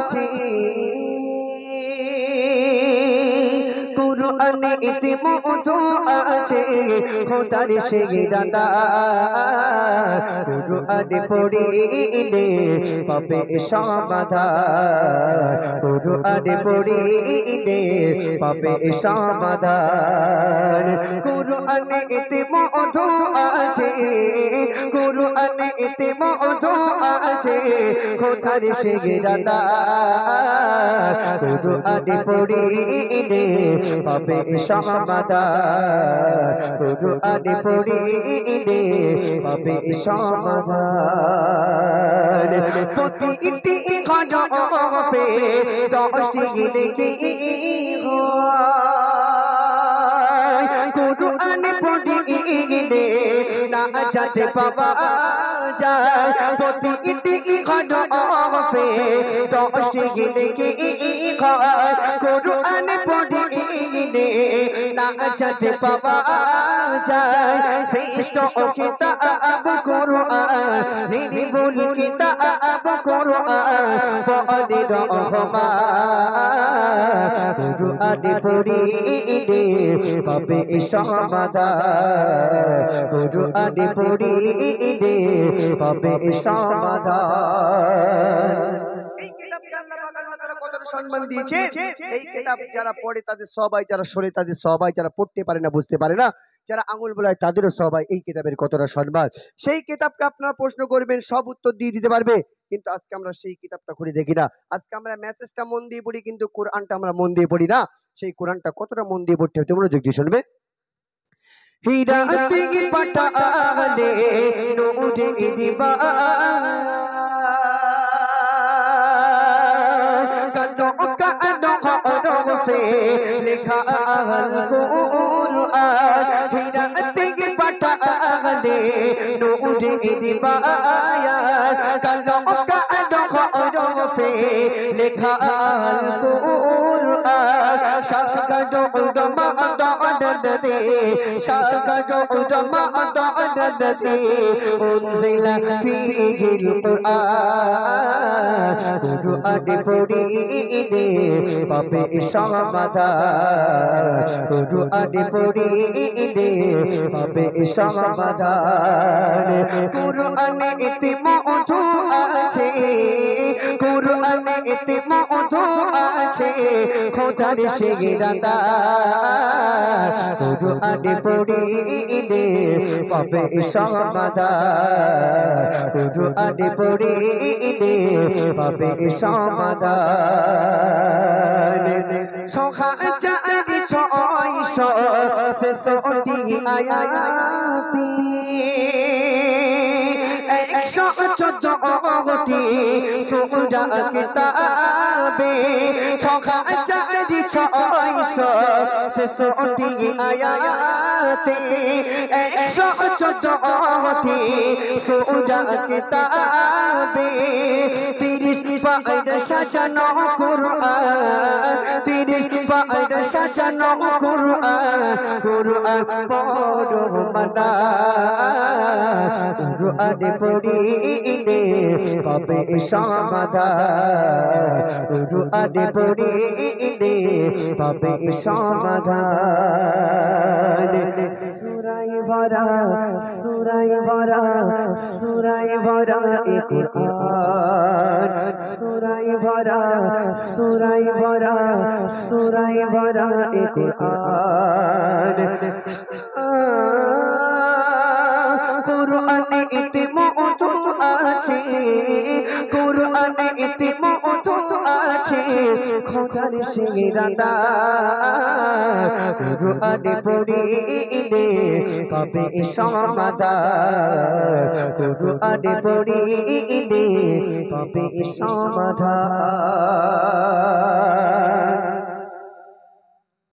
আছে কুরআনে এতে মধু আছে খোদার সেই দাদা কুরআনে পড়িলে পাবে সমাধান কুরআনে পড়িলে পাবে সমাধান কুরআনে এতে মধু আছে কুরআনে এতে মধু আছে খোদার সেই দাদা কুরআনে পড়িলে পাবে সমাধান কুরআনে পড়িলে পাবে সমাধান প্রতিটি হরফে 10টি নেকি হয় কুরআনে পড়িলে নাজাত পাওয়া যায় প্রতিটি হরফে 10টি নেকি হয় কুরআনে পড়িলে নাজাত পাওয়া যায় শ্রেষ্ঠ কিতাব কুরআন নির্ভুল কিতাব কুরআন পড়ে রহমান কুরআনে পড়িলে পাবে সমাধান কুরআনে পড়িলে পাবে সমাধান এই কিতাবকে আল্লাহ তাআলা কত সম্মান দিয়েছে এই কিতাব যারা পড়ে তাদের সবাই যারা শোনে তাদের সবাই যারা পড়তে পারে না বুঝতে পারে না যারা আঙুল বোলায় তাদেরও সবাই এই কিতাবের কতটা সম্মান সেই কিতাবকে আপনারা প্রশ্ন করবেন সব উত্তর দিয়ে দিতে পারবে কিন্তু আজকে আমরা সেই কিতাবটা খুলে দেখি না আজকে আমরা মেসেজটা মন দিয়ে পড়ি কিন্তু কোরআনটা আমরা মন দিয়ে পড়ি না সেই কোরআনটা কতটা মন দিয়ে পড়তে হবে মনোযোগ দিয়ে শুনবে হিদায়াত কি পাঠালে নূরে দিবা লিখা আল কুরআন হিদায়াত কি পাঠালে নূরে দিবা কালো হরফে লিখা আল কুরআন শাসকাদো উদমা দাদদে শাসকাদো উদমা দাদদে উনজিলা ফীহিল কুরআন কুরআনে পড়িলে পাবে সমাধান কুরআনে পড়িলে পাবে সমাধান কুরআনে এতে মধু আছে কুরআনে এতে মধু আছে খোদার সেই দাদা কুরআনে পড়িলে পাবে সমাধান কুরআনে পড়িলে পাবে সমাধান 6660 আয়াতি 114টি সূরা কিতাবে 6660 আয়াতে 114টি সূরা কিতাবে 30 পায়রা সাজানো কুরআন 30 পায়রা সাজানো কুরআন কুরআন পড়ো মানা কুরআনে পড়িলে পাবে সমাধান কুরআনে পড়িলে পাবে সমাধান সূরায়ে বারা সূরায়ে বারা সূরায়ে বারা এ কুরআন সূরায়ে বারা সূরায়ে বারা সূরায়ে বারা এ কুরআন কুরআনে এতে মধু আছে কুরআনে এতে মধু আছে খোদার সেই দাদা কুরআনে পড়িলে পাবে সমাধান কুরআনে পড়িলে পাবে সমাধান